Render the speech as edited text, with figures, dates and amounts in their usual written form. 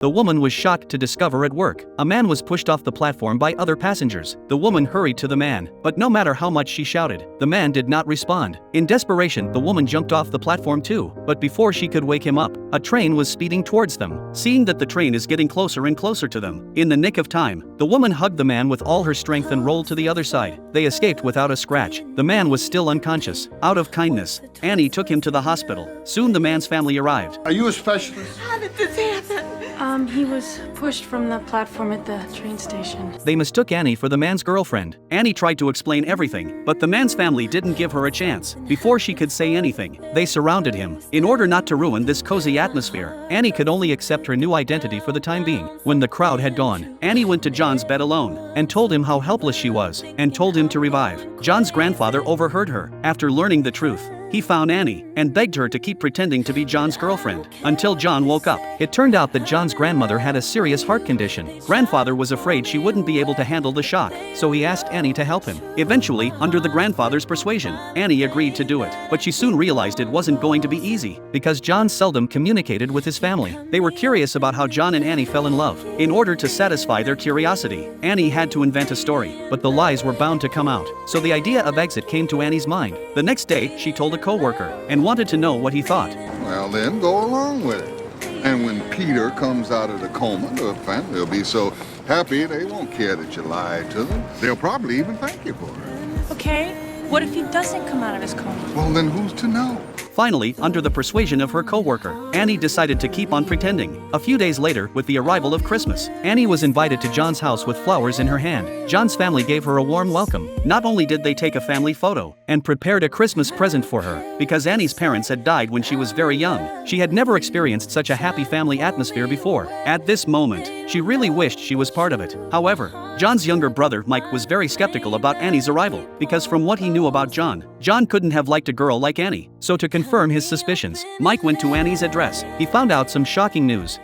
The woman was shocked to discover at work, a man was pushed off the platform by other passengers. The woman hurried to the man, but no matter how much she shouted, the man did not respond. In desperation, the woman jumped off the platform too, but before she could wake him up, a train was speeding towards them. Seeing that the train is getting closer and closer to them, in the nick of time, the woman hugged the man with all her strength and rolled to the other side. They escaped without a scratch. The man was still unconscious. Out of kindness, Annie took him to the hospital. Soon the man's family arrived. Are you a specialist? How did this happen? He was pushed from the platform at the train station. They mistook Annie for the man's girlfriend. Annie tried to explain everything, but the man's family didn't give her a chance. Before she could say anything, they surrounded him. In order not to ruin this cozy atmosphere, Annie could only accept her new identity for the time being. When the crowd had gone, Annie went to John's bed alone and told him how helpless she was and told him to revive. John's grandfather overheard her. After learning the truth, he found Annie and begged her to keep pretending to be John's girlfriend until John woke up. It turned out that John's grandmother had a serious heart condition. Grandfather was afraid she wouldn't be able to handle the shock, so he asked Annie to help him. Eventually, under the grandfather's persuasion, Annie agreed to do it. But she soon realized it wasn't going to be easy, because John seldom communicated with his family. They were curious about how John and Annie fell in love. In order to satisfy their curiosity, Annie had to invent a story, but the lies were bound to come out. So the idea of exit came to Annie's mind. The next day, she told a co-worker and wanted to know what he thought. Well, then go along with it. And when Peter comes out of the coma, the family will be so happy they won't care that you lied to them. They'll probably even thank you for it. Okay, what if he doesn't come out of his coma? Well, then who's to know? Finally, under the persuasion of her co-worker, Annie decided to keep on pretending. A few days later, with the arrival of Christmas, Annie was invited to John's house with flowers in her hand. John's family gave her a warm welcome. Not only did they take a family photo and prepared a Christmas present for her, because Annie's parents had died when she was very young. She had never experienced such a happy family atmosphere before. At this moment, she really wished she was part of it. However, John's younger brother, Mike, was very skeptical about Annie's arrival, because from what he knew about John couldn't have liked a girl like Annie. So to confirm his suspicions, Mike went to Annie's address. He found out some shocking news.